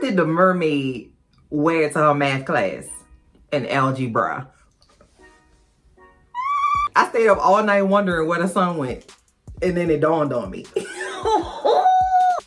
did the mermaid wear to her math class in algebra? I stayed up all night wondering where the sun went, and then it dawned on me.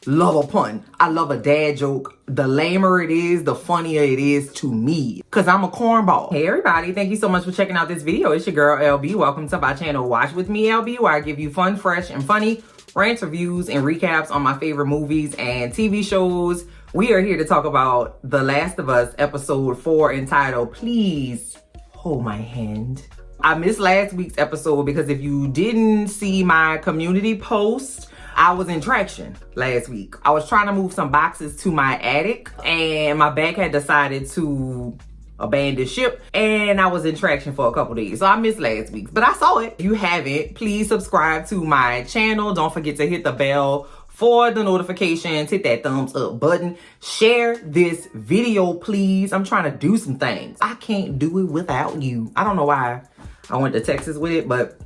Love a pun. I love a dad joke. The lamer it is, the funnier it is to me, because I'm a cornball. Hey everybody, thank you so much for checking out this video. It's your girl LB. Welcome to my channel Watch With Me LB, where I give you fun, fresh, and funny rants, reviews, and recaps on my favorite movies and TV shows. We are here to talk about The Last of Us episode 4 entitled Please Hold My Hand. I missed last week's episode because if you didn't see my community post, I was in traction last week. I was trying to move some boxes to my attic and my bag had decided to abandon ship and I was in traction for a couple days. So I missed last week, but I saw it. If you haven't, please subscribe to my channel. Don't forget to hit the bell for the notifications. Hit that thumbs up button. Share this video, please. I'm trying to do some things. I can't do it without you. I don't know why I went to Texas with it, but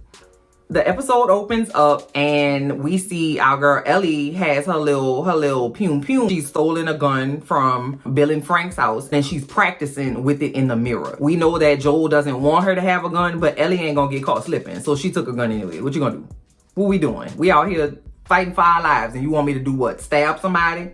the episode opens up and we see our girl Ellie has her little pew pew. She's stolen a gun from Bill and Frank's house and she's practicing with it in the mirror. We know that Joel doesn't want her to have a gun, but Ellie ain't gonna get caught slipping. So she took a gun anyway. What you gonna do? What we doing? We out here fighting for our lives and you want me to do what? Stab somebody?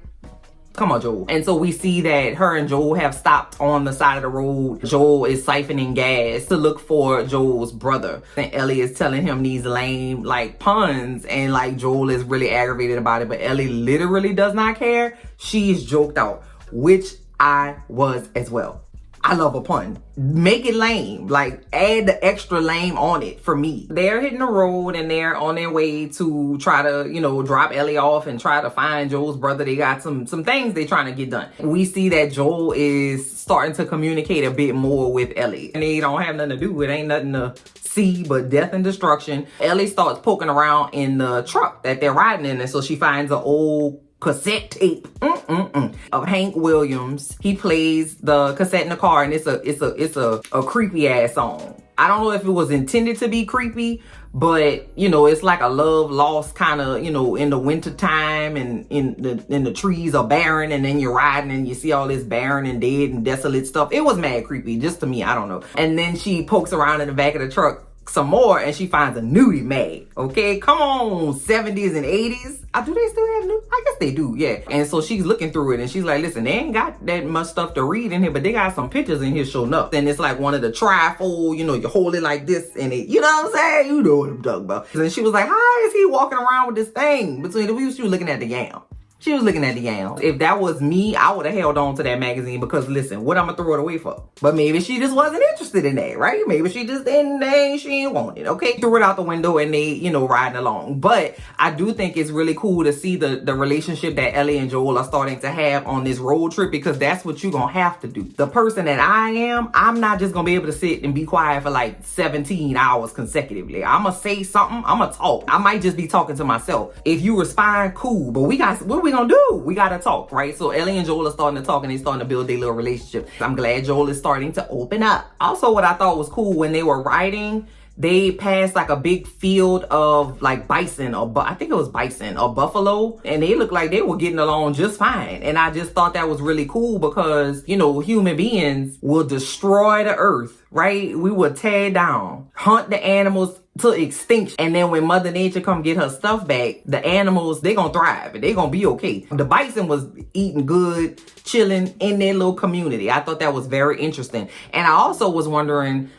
Come on, Joel. And so we see that her and Joel have stopped on the side of the road. Joel is siphoning gas to look for Joel's brother. And Ellie is telling him these lame, puns. And, Joel is really aggravated about it. But Ellie literally does not care. She's joked out, which I was as well. I love a pun. Make it lame. Add the extra lame on it for me. They're hitting the road and they're on their way to try to, drop Ellie off and try to find Joel's brother. They got some things they're trying to get done. We see that Joel is starting to communicate a bit more with Ellie. And they don't have nothing to do. It ain't nothing to see but death and destruction. Ellie starts poking around in the truck that they're riding in. And so she finds an old cassette tape of Hank Williams. He plays the cassette in the car and it's a creepy ass song. I don't know if it was intended to be creepy, but it's like a love lost kind of, in the winter time and in the trees are barren and then you're riding and you see all this barren and dead and desolate stuff. It was mad creepy just to me. I don't know. And then she pokes around in the back of the truck some more and she finds a nudie mag. Okay, come on, 70s and 80s. Do they still have nude? I guess they do, yeah. And so she's looking through it and she's like, listen, they ain't got that much stuff to read in here, but they got some pictures in here showing up. And it's like one of the trifold, you hold it like this and it, you know what I'm saying? You know what I'm talking about. And she was like, how is he walking around with this thing between the wheels? She was looking at the yam. She was looking at the yam. If that was me, I would have held on to that magazine because listen, what I'm gonna throw it away for? But maybe she just wasn't interested in that, right? Maybe she just she didn't want it, okay? Threw it out the window and they, riding along. But I do think it's really cool to see the relationship that Ellie and Joel are starting to have on this road trip because that's what you're gonna have to do. The person that I am, I'm not just gonna be able to sit and be quiet for 17 hours consecutively. I'm gonna say something, I'm gonna talk. I might just be talking to myself. If you respond, cool. But what are we gonna do? We gotta talk, right? So Ellie and Joel are starting to talk and they're starting to build their little relationship. I'm glad Joel is starting to open up. Also, what I thought was cool when they were riding, they passed a big field of bison or I think it was bison or buffalo, and they looked like they were getting along just fine. And I just thought that was really cool because human beings will destroy the earth, right? We will tear down, hunt the animals to extinction, and then when Mother Nature come get her stuff back, the animals, they gonna thrive and they gonna be okay. The bison was eating good, chilling in their little community. I thought that was very interesting. And I also was wondering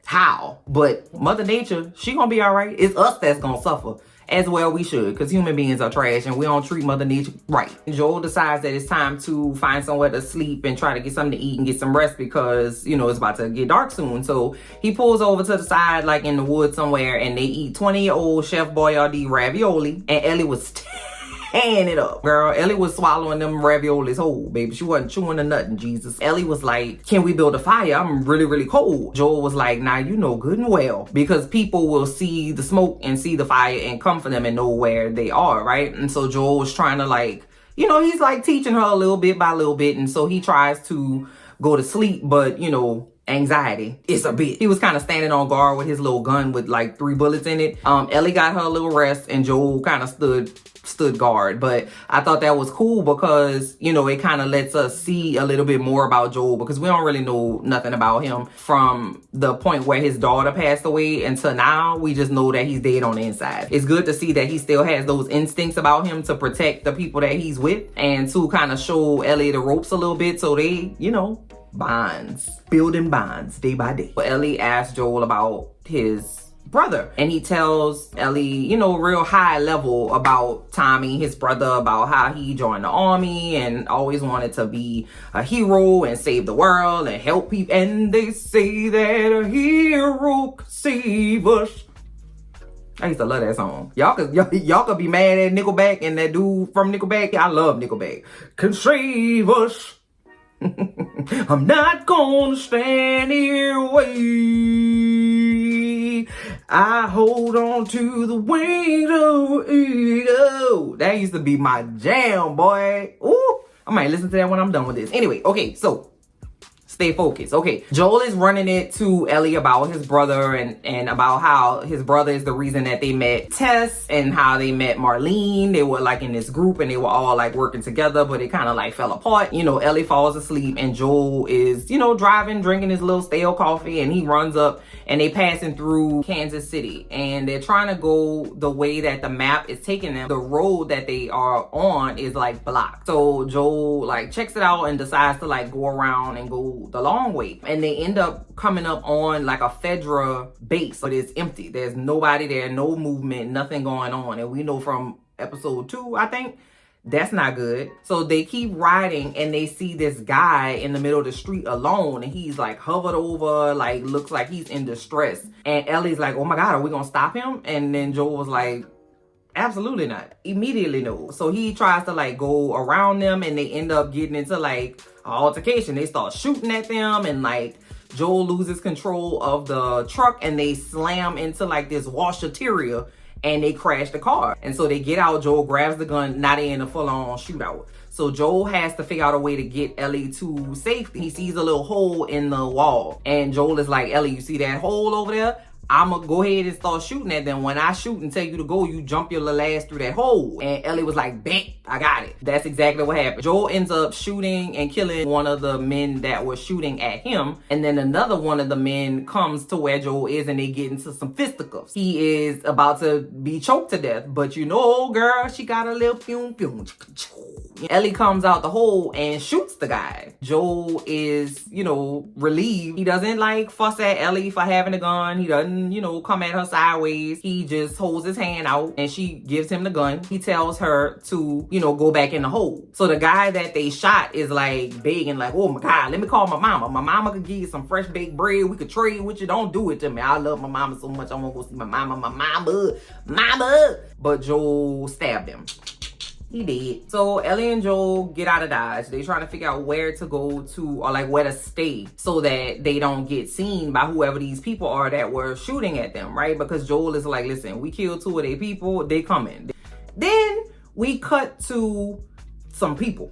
how, but Mother Nature, she gonna be all right. It's us that's gonna suffer. As well we should, because human beings are trash and we don't treat Mother Nature right. Joel decides that it's time to find somewhere to sleep and try to get something to eat and get some rest because, it's about to get dark soon. So he pulls over to the side, in the woods somewhere, and they eat 20-year-old Chef Boyardee ravioli. And Ellie was tearing it up. Girl, Ellie was swallowing them raviolis whole, baby. She wasn't chewing or nothing, Jesus. Ellie was like, can we build a fire? I'm really, really cold. Joel was like, nah, you know good and well, because people will see the smoke and see the fire and come for them and know where they are, right? And so Joel was trying to he's teaching her a little bit by little bit. And so he tries to go to sleep, but anxiety. It's a bit. He was kind of standing on guard with his little gun with like 3 bullets in it. Ellie got her little rest and Joel kind of stood guard. But I thought that was cool because, you know, it kind of lets us see a little bit more about Joel, because we don't really know nothing about him from the point where his daughter passed away until now. We just know that he's dead on the inside. It's good to see that he still has those instincts about him to protect the people that he's with, and to kind of show Ellie the ropes a little bit, so they, you know, building bonds day by day. Ellie asks Joel about his brother, and he tells Ellie, you know, real high level about Tommy, his brother, about how he joined the army and always wanted to be a hero and save the world and help people. And they say that a hero could save us. I used to love that song. Y'all could be mad at Nickelback and that dude from Nickelback. I love Nickelback. Can save us. I'm not gonna stand here wait. I hold on to the wings of ego. That used to be my jam, boy. Ooh, I might listen to that when I'm done with this. Anyway, okay, so stay focused. Okay, Joel is running it to Ellie about his brother and about how his brother is the reason that they met Tess and how they met Marlene. They were like in this group and they were all like working together, but it kind of like fell apart. You know, Ellie falls asleep and Joel is, you know, driving, drinking his little stale coffee, and he runs up and they passing through Kansas City and they're trying to go the way that the map is taking them. The road that they are on is like blocked. So Joel like checks it out and decides to like go around and go the long way, and they end up coming up on like a Fedra base, but it's empty. There's nobody there, no movement, nothing going on. And we know from episode 2, I think, that's not good. So they keep riding and they see this guy in the middle of the street alone, and he's like hovered over, like looks like he's in distress. And Ellie's like, oh my God, are we gonna stop him? And then Joel was like, absolutely not. Immediately no. So he tries to like go around them, and they end up getting into like an altercation. They start shooting at them, and like Joel loses control of the truck and they slam into like this washateria and they crash the car. And so they get out, Joel grabs the gun, now they in a full-on shootout. So Joel has to figure out a way to get Ellie to safety. He sees a little hole in the wall, and Joel is like, Ellie, you see that hole over there? I'ma go ahead and start shooting at them. When I shoot and tell you to go, you jump your little ass through that hole. And Ellie was like, bet, I got it. That's exactly what happened. Joel ends up shooting and killing one of the men that were shooting at him. And then another one of the men comes to where Joel is and they get into some fisticuffs. He is about to be choked to death, but you know, girl, she got a little pew pew. Ellie comes out the hole and shoots the guy. Joel is, you know, relieved. He doesn't like fuss at Ellie for having a gun. He doesn't, you know, come at her sideways. He just holds his hand out and she gives him the gun. He tells her to, you know, go back in the hole. So the guy that they shot is like begging, like, oh my God, let me call my mama. My mama could give you some fresh baked bread. We could trade with you. Don't do it to me. I love my mama so much. I want to go see my mama. But Joel stabbed him. He did. So Ellie and Joel get out of Dodge. They trying to figure out where to go to, or like where to stay, so that they don't get seen by whoever these people are that were shooting at them, right? Because Joel is like, listen, we killed 2 of their people. They coming. Then we cut to some people.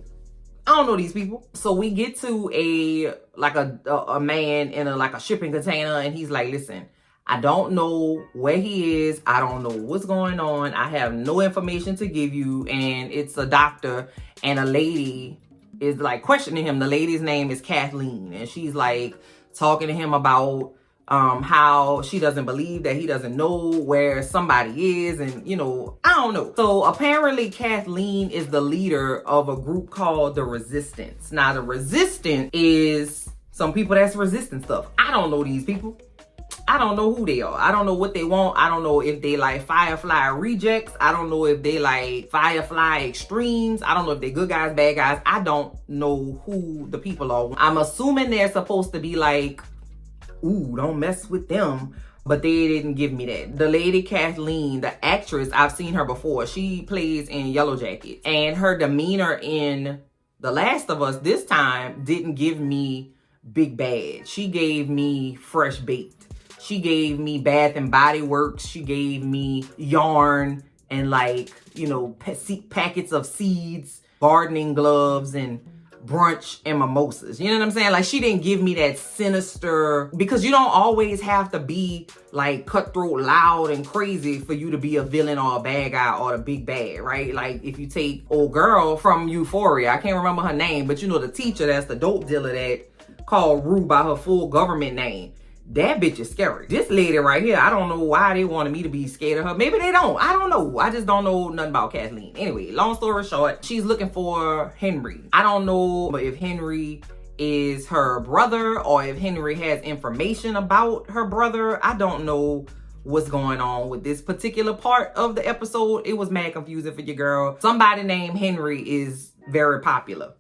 I don't know these people. So we get to a man in a shipping container, and he's like, listen, I don't know where he is. I don't know what's going on. I have no information to give you. And it's a doctor, and a lady is like questioning him. The lady's name is Kathleen, and she's like talking to him about how she doesn't believe that he doesn't know where somebody is, and you know, I don't know. So apparently Kathleen is the leader of a group called the Resistance. Now the Resistance is some people that's resisting stuff. I don't know these people. I don't know who they are. I don't know what they want. I don't know if they like Firefly rejects. I don't know if they like Firefly extremes. I don't know if they're good guys, bad guys. I don't know who the people are. I'm assuming they're supposed to be like, ooh, don't mess with them. But they didn't give me that. The lady Kathleen, the actress, I've seen her before. She plays in Yellow Jackets. And her demeanor in The Last of Us this time didn't give me big bad. She gave me fresh baked. She gave me Bath and Body Works. She gave me yarn and like, you know, packets of seeds, gardening gloves, and brunch and mimosas. You know what I'm saying? Like, she didn't give me that sinister, because you don't always have to be like cutthroat, loud, and crazy for you to be a villain or a bad guy or the big bad, right? Like, if you take old girl from Euphoria, I can't remember her name, but you know, the teacher that's the dope dealer that called Rue by her full government name. That bitch is scary. This lady right here, I don't know why they wanted me to be scared of her. Maybe they don't. I don't know. I just don't know nothing about Kathleen. Anyway, long story short, she's looking for Henry. I don't know if Henry is her brother or if Henry has information about her brother. I don't know what's going on with this particular part of the episode. It was mad confusing for your girl. Somebody named Henry is very popular.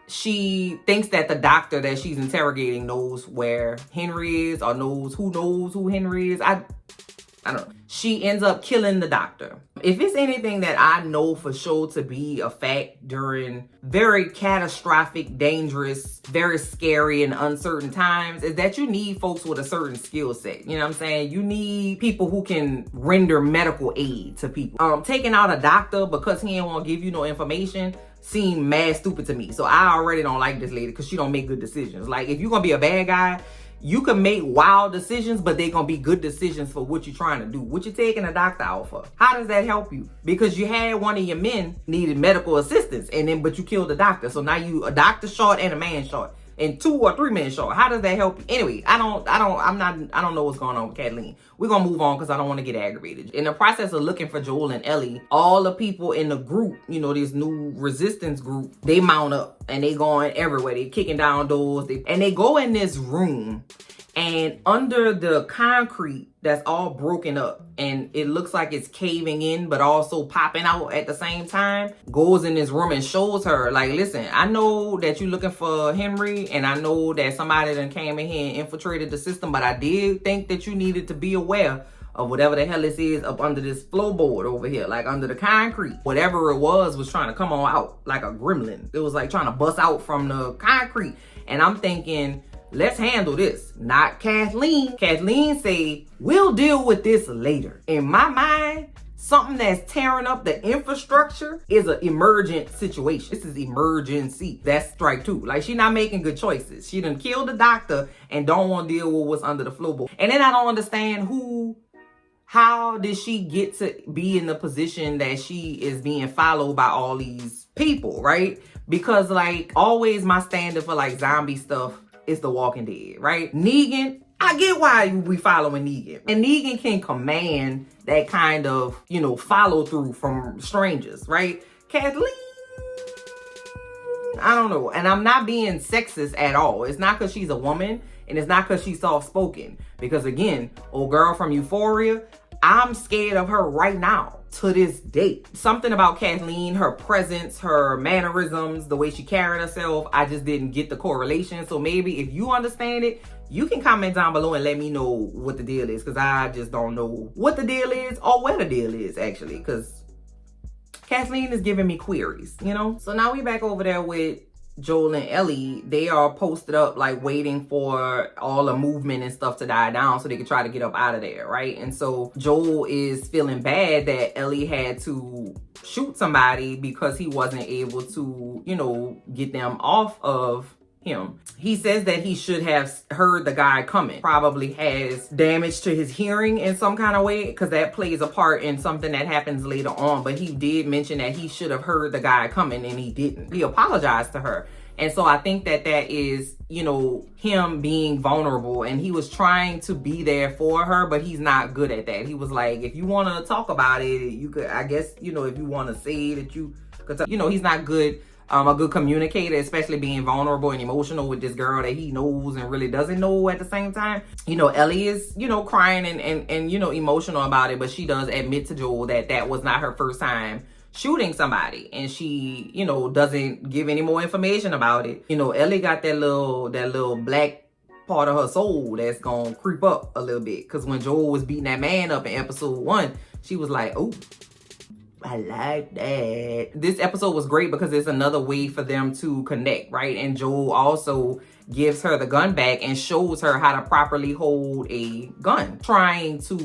She thinks that the doctor that she's interrogating knows where Henry is, or knows who Henry is. I don't know. She ends up killing the doctor. If it's anything that I know for sure to be a fact during very catastrophic, dangerous, very scary and uncertain times, is that you need folks with a certain skill set. You know what I'm saying? You need people who can render medical aid to people. Taking out a doctor because he ain't want to give you no information seem mad stupid to me. So I already don't like this lady because she don't make good decisions. Like, if you're gonna be a bad guy, you can make wild decisions, but they're gonna be good decisions for what you're trying to do. What you taking a doctor out for? How does that help you? Because you had one of your men needed medical assistance, but you killed the doctor. So now you a doctor short and a man short, and 2 or 3 men short. How does that help you? Anyway, I don't know what's going on with Kathleen. We're gonna move on because I don't want to get aggravated. In the process of looking for Joel and Ellie, all the people in the group, you know, this new resistance group, they mount up and they going everywhere. They kicking down doors. And they go in this room, and under the concrete that's all broken up and it looks like it's caving in but also popping out at the same time, goes in this room and shows her, like, listen, I know that you're looking for Henry, and I know that somebody done came in here and infiltrated the system, but I did think that you needed to be aware of whatever the hell this is up under this floorboard over here, like under the concrete. Whatever it was trying to come on out like a gremlin. It was like trying to bust out from the concrete. And I'm thinking, let's handle this. Not Kathleen. Kathleen say, we'll deal with this later. In my mind, something that's tearing up the infrastructure is an emergent situation. This is emergency. That's strike 2. Like, she not making good choices. She done killed the doctor and don't want to deal with what's under the floorboard. And then I don't understand how did she get to be in the position that she is being followed by all these people, right? Because, like, always my standard for like zombie stuff is The Walking Dead, right? Negan, I get why we following Negan. And Negan can command that kind of, you know, follow through from strangers, right? Kathleen, I don't know. And I'm not being sexist at all. It's not because she's a woman, and it's not because she's soft-spoken. Because again, old girl from Euphoria, I'm scared of her right now, to this date. Something about Kathleen, her presence, her mannerisms, the way she carried herself, I just didn't get the correlation. So maybe if you understand it, you can comment down below and let me know what the deal is, because I just don't know what the deal is or where the deal is, actually, because Kathleen is giving me queries, you know? So now we back over there with Joel and Ellie. They are posted up, like, waiting for all the movement and stuff to die down so they can try to get up out of there, right? And so Joel is feeling bad that Ellie had to shoot somebody because he wasn't able to, you know, get them off of him. He says that he should have heard the guy coming. Probably has damage to his hearing in some kind of way, because that plays a part in something that happens later on. But he did mention that he should have heard the guy coming, and he didn't. He apologized to her. And so I think that that is, you know, him being vulnerable, and he was trying to be there for her, but he's not good at that. He was like, if you want to talk about it, you could, I guess, you know, if you want to say that you could, you know, he's not good. A good communicator, especially being vulnerable and emotional with this girl that he knows and really doesn't know at the same time. You know, Ellie is, you know, crying and you know, emotional about it, but she does admit to Joel that that was not her first time shooting somebody, and she, you know, doesn't give any more information about it. You know, Ellie got that little black part of her soul that's gonna creep up a little bit, because when Joel was beating that man up in episode 1, she was like, oh, I like that. This episode was great because it's another way for them to connect, right? And Joel also gives her the gun back and shows her how to properly hold a gun, trying to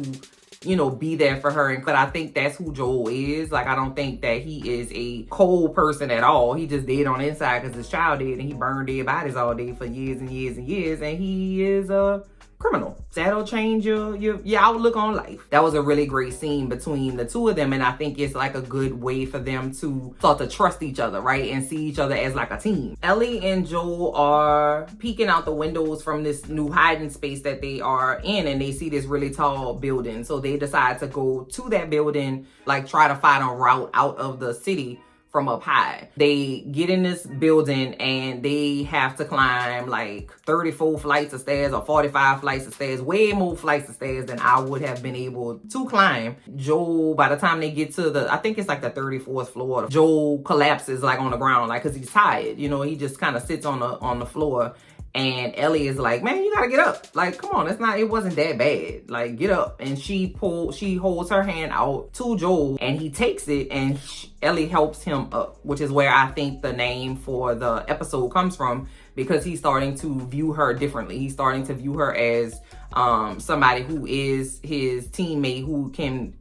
be there for her. But I think that's who Joel is. Like, I don't think that he is a cold person at all. He just dead on the inside because his child did, and he burned dead bodies all day for years and years and years, and he is a criminal. That'll change your outlook on life. That was a really great scene between the two of them, and I think it's like a good way for them to start to trust each other, right? And see each other as like a team. Ellie and Joel are peeking out the windows from this new hiding space that they are in, and they see this really tall building. So they decide to go to that building, like try to find a route out of the city from up high. They get in this building and they have to climb like 34 flights of stairs or 45 flights of stairs, way more flights of stairs than I would have been able to climb. Joel, by the time they get to I think it's like the 34th floor, Joel collapses like on the ground, like, cause he's tired. He just kind of sits on the floor. And Ellie is like, man, you gotta get up. Like, come on, it wasn't that bad. Like, get up. And she holds her hand out to Joel, and he takes it, and Ellie helps him up, which is where I think the name for the episode comes from, because he's starting to view her differently. He's starting to view her as somebody who is his teammate, who can,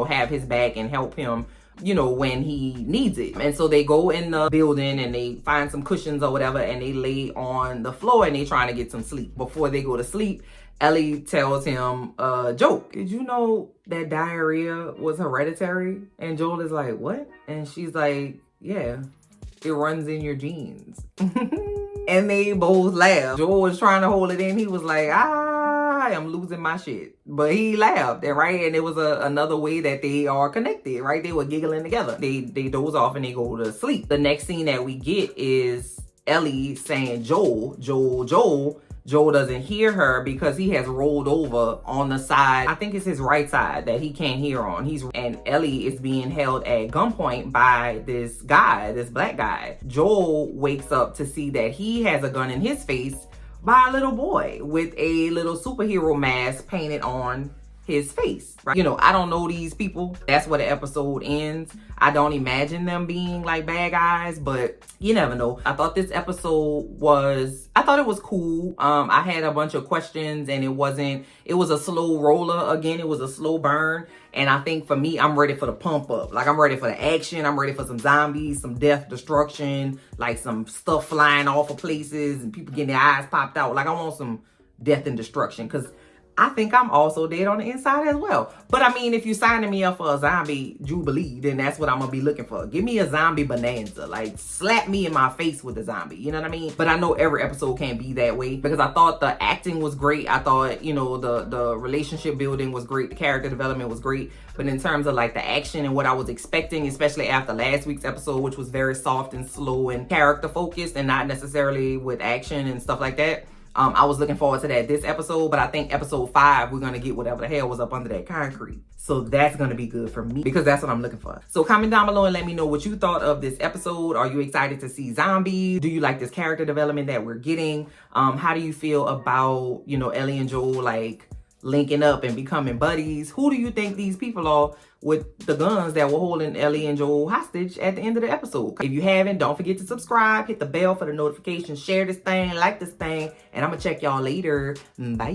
have his back and help him when he needs it. And so they go in the building and they find some cushions or whatever, and they lay on the floor and they trying to get some sleep. Before they go to sleep, Ellie tells him a joke. Did you know that diarrhea was hereditary? And Joel is like, what? And she's like, yeah, it runs in your genes. And they both laugh. Joel was trying to hold it in. He was like, I am losing my shit. But he laughed, right? And it was another way that they are connected, right? They were giggling together. They doze off and they go to sleep. The next scene that we get is Ellie saying, Joel. Joel doesn't hear her because he has rolled over on the side, I think it's his right side, that he can't hear on. And Ellie is being held at gunpoint by this guy, this black guy. Joel wakes up to see that he has a gun in his face by a little boy with a little superhero mask painted on his face, right? I don't know these people. That's where the episode ends. I don't imagine them being like bad guys, but you never know. I thought this episode was cool. I had a bunch of questions, and it was a slow roller. Again, it was a slow burn. And I think for me, I'm ready for the pump up. Like, I'm ready for the action. I'm ready for some zombies, some death, destruction, like some stuff flying off of places and people getting their eyes popped out. Like, I want some death and destruction, because I think I'm also dead on the inside as well. But I mean, if you're signing me up for a zombie jubilee, then that's what I'm gonna be looking for. Give me a zombie bonanza. Like, slap me in my face with a zombie. You know what I mean? But I know every episode can't be that way, because I thought the acting was great. I thought, the relationship building was great. The character development was great. But in terms of like the action and what I was expecting, especially after last week's episode, which was very soft and slow and character focused and not necessarily with action and stuff like that, I was looking forward to that this episode, but I think episode 5, we're going to get whatever the hell was up under that concrete. So that's going to be good for me, because that's what I'm looking for. So comment down below and let me know what you thought of this episode. Are you excited to see zombies? Do you like this character development that we're getting? How do you feel about, Ellie and Joel like linking up and becoming buddies? Who do you think these people are with the guns that were holding Ellie and Joel hostage at the end of the episode? If you haven't, don't forget to subscribe, hit the bell for the notifications, share this thing, like this thing, and I'm gonna check y'all later. Bye.